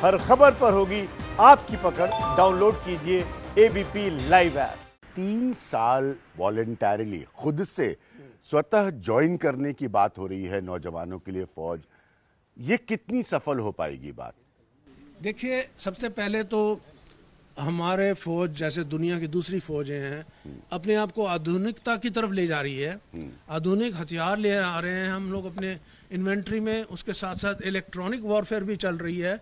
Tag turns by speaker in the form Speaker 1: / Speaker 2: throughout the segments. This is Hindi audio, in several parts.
Speaker 1: हर खबर पर होगी आपकी पकड़। डाउनलोड कीजिए एबीपी लाइव ऐप।
Speaker 2: 3 साल वॉलेंटरली खुद से स्वतः ज्वाइन करने की बात हो रही है नौजवानों के लिए फौज। ये कितनी सफल हो पाएगी बात?
Speaker 3: देखिए, सबसे पहले तो हमारे फौज जैसे दुनिया की दूसरी फौजें हैं, अपने आप को आधुनिकता की तरफ ले जा रही है। आधुनिक हथियार ले आ रहे हैं हम लोग अपने इन्वेंट्री में। उसके साथ साथ इलेक्ट्रॉनिक वॉरफेयर भी चल रही है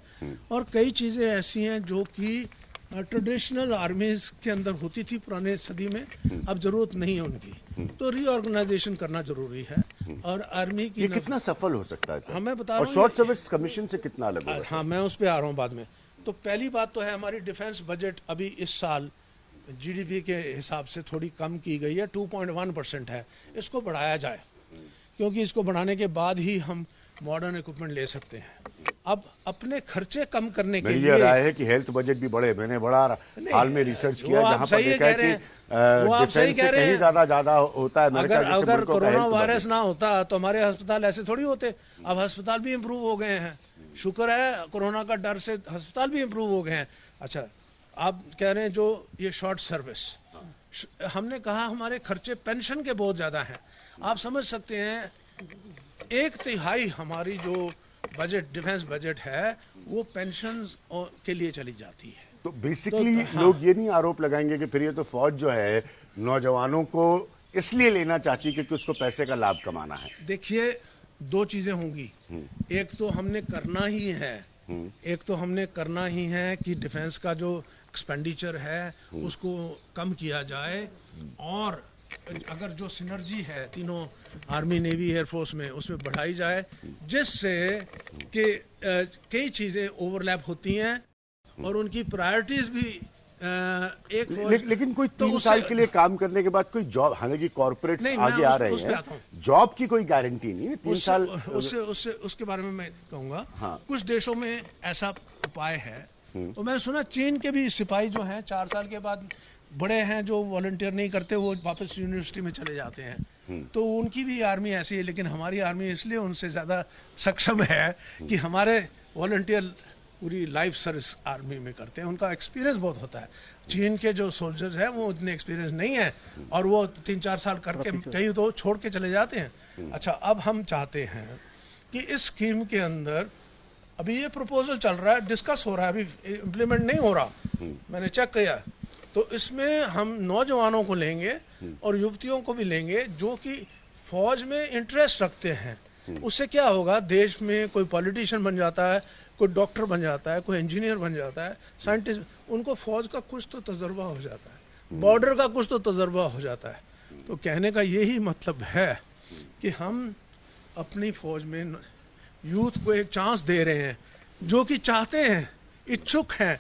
Speaker 3: और कई चीज़ें ऐसी हैं जो कि ट्रेडिशनल आर्मीज के अंदर होती थी पुराने सदी में, अब जरूरत नहीं है उनकी। तो रीऑर्गेनाइजेशन करना जरूरी है। और आर्मी की
Speaker 2: ये कितना सफल हो सकता है सर?
Speaker 3: हाँ, मैं बता रहा
Speaker 2: और
Speaker 3: हूँ
Speaker 2: शॉर्ट सर्विस कमीशन से कितना अलग होगा?
Speaker 3: हाँ, मैं उस पर आ रहा हूँ बाद में। तो पहली बात तो है, हमारी डिफेंस बजट अभी इस साल जीडीपी के हिसाब से थोड़ी कम की गई है, 2.1% है। इसको बढ़ाया जाए, क्योंकि इसको बढ़ाने के बाद ही हम मॉडर्न इक्विपमेंट ले सकते हैं। अब अपने खर्चे कम करने के लिए
Speaker 2: ये राय है कि हेल्थ बजट भी बढ़े। मैंने बड़ा हाल में रिसर्च किया जहां पर देखा है कि डिफेंस से कहीं ज्यादा होता है।
Speaker 3: अगर कोरोना वायरस ना होता तो हमारे अस्पताल ऐसे थोड़ी होते। अब अस्पताल भी इम्प्रूव हो गए हैं, शुक्र है। कोरोना का डर से अस्पताल भी इम्प्रूव हो गए हैं। अच्छा, आप कह रहे हैं जो ये शॉर्ट सर्विस, हमने कहा हमारे खर्चे पेंशन के बहुत ज्यादा हैं। आप समझ सकते हैं 1/3 हमारी जो बजट डिफेंस बजट है वो पेंशन के लिए चली जाती है।
Speaker 2: तो बेसिकली लोग ये नहीं आरोप लगाएंगे कि फिर ये तो फौज जो है नौजवानों को इसलिए लेना चाहती है क्योंकि उसको पैसे का लाभ कमाना है?
Speaker 3: देखिए, 2 चीजें होंगी। एक तो हमने करना ही है कि डिफेंस का जो एक्सपेंडिचर है उसको कम किया जाए। और अगर जो सिनर्जी है तीनों आर्मी, नेवी, एयरफोर्स में, उसमें बढ़ाई जाए, जिससे कि कई चीजें ओवरलैप होती हैं और उनकी प्रायोरिटीज भी एक फौज।
Speaker 2: लेकिन कोई 3 साल के लिए काम करने के बाद कोई जॉब, हालांकि कॉर्पोरेट्स आगे आ रहे हैं, जॉब की कोई गारंटी नहीं है 3 साल।
Speaker 3: उसके बारे में मैं कहूंगा।
Speaker 2: हाँ।
Speaker 3: कुछ देशों में ऐसा उपाय है। तो मैंने सुना चीन के भी सिपाही जो हैं 4 साल के बाद बड़े हैं जो वॉलंटियर नहीं करते, वो वापस यूनिवर्सिटी में चले जाते हैं। तो उनकी भी आर्मी ऐसी है। लेकिन हमारी आर्मी इसलिए उनसे ज़्यादा सक्षम है कि हमारे वॉलंटियर पूरी लाइफ सर्विस आर्मी में करते हैं। उनका एक्सपीरियंस बहुत होता है। चीन के जो सोल्जर्स हैं वो उतने एक्सपीरियंस नहीं है और वो 3-4 साल करके कहीं तो छोड़ के चले जाते हैं। अच्छा, अब हम चाहते हैं कि इस स्कीम के अंदर अभी ये प्रपोजल चल रहा है, डिस्कस हो रहा है, अभी इम्प्लीमेंट नहीं हो रहा, मैंने चेक किया। तो इसमें हम नौजवानों को लेंगे और युवतियों को भी लेंगे जो कि फौज में इंटरेस्ट रखते हैं। उससे क्या होगा, देश में कोई पॉलिटिशियन बन जाता है, कोई डॉक्टर बन जाता है, कोई इंजीनियर बन जाता है, साइंटिस्ट, उनको फौज का कुछ तो तजर्बा हो जाता है, बॉर्डर का कुछ तो तजर्बा हो जाता है। तो कहने का यही मतलब है कि हम अपनी फौज में यूथ को एक चांस दे रहे हैं जो कि चाहते हैं, इच्छुक हैं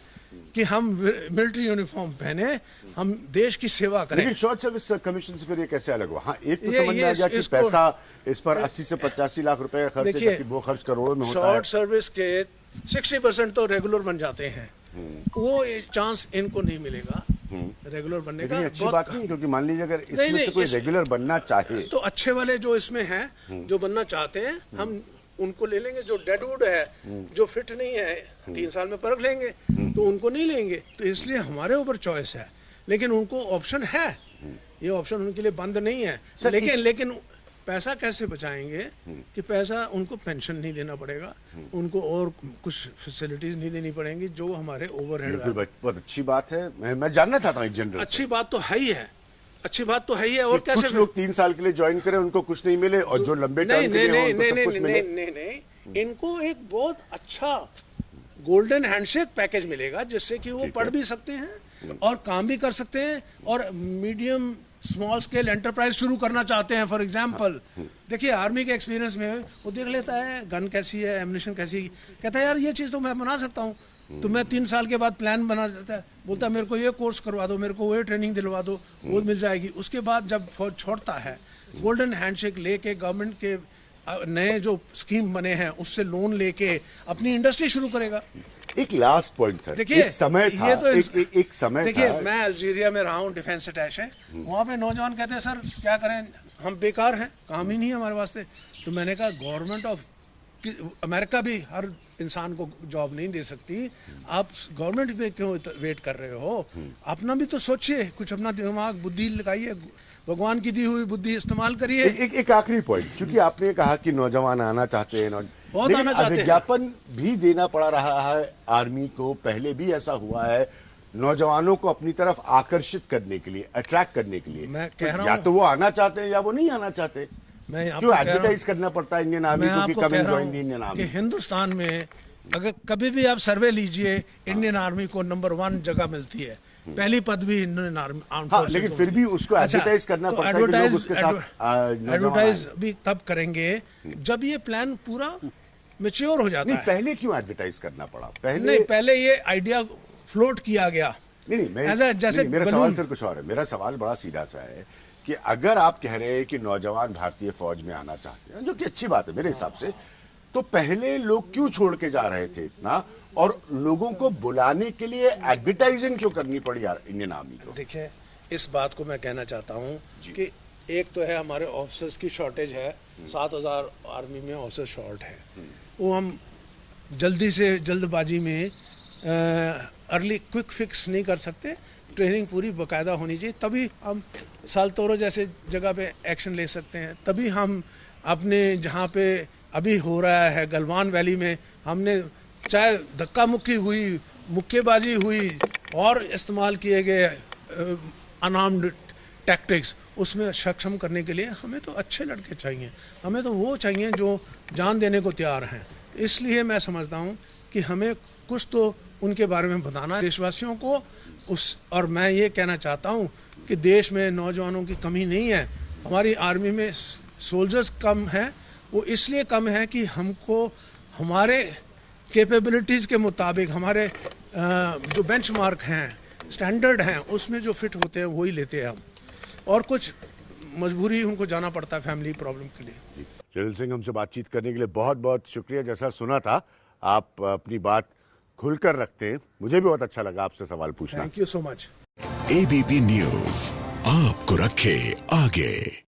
Speaker 3: कि हम मिलिट्री यूनिफॉर्म पहने, हम देश की सेवा करें।
Speaker 2: लेकिन शॉर्ट सर्विस कमीशन से फिर ये कैसे अलग हुआ? हाँ, एक तो समझ में आ गया कि पैसा इस पर 80 से 85 लाख रुपए का खर्च है, वो खर्च करोड़ों में होता है।
Speaker 3: शॉर्ट सर्विस के 60% तो रेगुलर बन जाते हैं। वो चांस इनको नहीं मिलेगा रेगुलर बनने का।
Speaker 2: अच्छी बात नहीं, क्योंकि मान लीजिए अगर इसमें से कोई रेगुलर बनना चाहे
Speaker 3: तो अच्छे वाले जो इसमें हैं, जो बनना चाहते हैं, हम उनको ले लेंगे। जो डेडवुड है, जो फिट नहीं है, 3 साल में परख लेंगे, तो उनको नहीं लेंगे। तो इसलिए हमारे ऊपर चॉइस है, लेकिन उनको ऑप्शन है। ये ऑप्शन उनके लिए बंद नहीं है। लेकिन पैसा कैसे बचाएंगे कि पैसा उनको पेंशन नहीं देना पड़ेगा, उनको और कुछ फैसिलिटीज नहीं देनी पड़ेंगी जो हमारे ओवरहेड।
Speaker 2: बहुत अच्छी बात है। मैं जानना चाहता हूँ जनरल,
Speaker 3: अच्छी बात तो है ही है, अच्छी बात तो है ही है। और कैसे
Speaker 2: कुछ लोग 3 साल के लिए ज्वाइन करें, उनको कुछ नहीं मिले, और जो लंबे टाइम के लिए हो, उनको सब कुछ मिले?
Speaker 3: नहीं, इनको एक बहुत अच्छा गोल्डन हैंडशेक पैकेज मिलेगा, जिससे कि वो पढ़ भी सकते हैं और काम भी कर सकते हैं और मीडियम स्मॉल स्केल एंटरप्राइज शुरू करना चाहते हैं। फॉर एग्जांपल, देखिए आर्मी के एक्सपीरियंस में वो देख लेता है गन कैसी है, एम्युनिशन कैसी, कहता है यार ये चीज़ तो मैं बना सकता हूँ। तो मैं 3 साल के बाद प्लान बना देता है, बोलता है मेरे को ये कोर्स करवा दो, मेरे को ये ट्रेनिंग दिलवा दो, वो मिल जाएगी। उसके बाद जब फौज छोड़ता है, गोल्डन हैंडशेक लेके गवर्नमेंट के नए जो स्कीम बने हैं उससे लोन लेके अपनी इंडस्ट्री शुरू करेगा।
Speaker 2: एक लास्ट पॉइंट सर,
Speaker 3: देखिए
Speaker 2: एक समय था, एक समय
Speaker 3: देखिए
Speaker 2: था।
Speaker 3: मैं अल्जीरिया में रहा हूँ, डिफेंस अटैचे। वहाँ पे नौजवान कहते हैं सर क्या करें, हम बेकार हैं, काम ही नहीं है हमारे वास्ते। तो मैंने कहा गवर्नमेंट ऑफ कि अमेरिका भी हर इंसान को जॉब नहीं दे सकती, आप गवर्नमेंट पे क्यों वेट कर रहे हो? अपना भी तो सोचिए, कुछ अपना दिमाग बुद्धि लगाइए, भगवान की दी हुई बुद्धि इस्तेमाल करिए।
Speaker 2: एक आखिरी पॉइंट, क्योंकि आपने कहा कि नौजवान आना चाहते हैं,
Speaker 3: बहुत आना चाहते हैं।
Speaker 2: विज्ञापन भी देना पड़ रहा है आर्मी को, पहले भी ऐसा हुआ है, नौजवानों को अपनी तरफ आकर्षित करने के लिए, अट्रैक्ट करने के लिए।
Speaker 3: मैं कह रहा
Speaker 2: या
Speaker 3: हूं,
Speaker 2: तो वो आना चाहते हैं या वो नहीं आना चाहते।
Speaker 3: मैं आपको
Speaker 2: क्यों
Speaker 3: कह रहा हूं,
Speaker 2: एडवर्टाइज करना पड़ता है इंडियन आर्मी को कि कम इन जॉइन द इंडियन
Speaker 3: कि
Speaker 2: आर्मी?
Speaker 3: हिंदुस्तान में अगर कभी भी आप सर्वे लीजिए, इंडियन आर्मी को नंबर 1 जगह मिलती है, पहली पद भी इंडियन आर्मी आर्म फोर्सेस
Speaker 2: लेकिन फिर भी उसको एडवर्टाइज करना पड़ता है कि लोग उसके साथ
Speaker 3: एडवर्टाइज भी तब करेंगे जब ये प्लान पूरा मैच्योर हो जाता
Speaker 2: नहीं,
Speaker 3: है।
Speaker 2: पहले क्यों एडवर्टाइज करना पड़ा?
Speaker 3: नहीं, पहले ये आइडिया फ्लोट किया गया।
Speaker 2: जैसे मेरा सवाल सर कुछ और है। मेरा सवाल बड़ा सीधा सा है कि अगर आप कह रहे हैं कि नौजवान भारतीय फौज में आना चाहते हैं, जो कि अच्छी बात है मेरे हिसाब से, तो पहले लोग क्यों छोड़ के जा रहे थे इतना, और लोगों को बुलाने के लिए एडवर्टाइजिंग क्यों करनी पड़ी यार इंडियन आर्मी को?
Speaker 3: देखिए, इस बात को मैं कहना चाहता हूँ कि एक तो है हमारे ऑफिसर्स की शॉर्टेज है, 7,000 आर्मी में ऑफिसर शॉर्ट है, वो हम जल्दी से जल्दबाजी में अर्ली क्विक फिक्स नहीं कर सकते। ट्रेनिंग पूरी बाकायदा होनी चाहिए, तभी हम सालतोरो जैसे जगह पे एक्शन ले सकते हैं। तभी हम अपने जहाँ पे अभी हो रहा है गलवान वैली में, हमने चाहे धक्का मुक्की हुई, मुक्केबाजी हुई और इस्तेमाल किए गए अनआर्म्ड टैक्टिक्स, उसमें सक्षम करने के लिए हमें तो अच्छे लड़के चाहिए, हमें तो वो चाहिए जो जान देने को तैयार हैं। इसलिए मैं समझता हूँ कि हमें कुछ तो उनके बारे में बताना देशवासियों को। और मैं ये कहना चाहता हूँ कि देश में नौजवानों की कमी नहीं है, हमारी आर्मी में सोल्जर्स कम हैं, वो इसलिए कम है कि हमको हमारे कैपेबिलिटीज़ के मुताबिक हमारे जो बेंचमार्क हैं, स्टैंडर्ड हैं, उसमें जो फिट होते हैं वही लेते हैं हम, और कुछ मजबूरी उनको जाना पड़ता है फैमिली प्रॉब्लम के लिए।
Speaker 2: जनरल सिंह, हमसे बातचीत करने के लिए बहुत बहुत शुक्रिया। जैसा सुना था, आप अपनी बात खुलकर रखते हैं, मुझे भी बहुत अच्छा लगा आपसे सवाल पूछना।
Speaker 3: Thank you so much.
Speaker 4: ABP news आपको रखे आगे।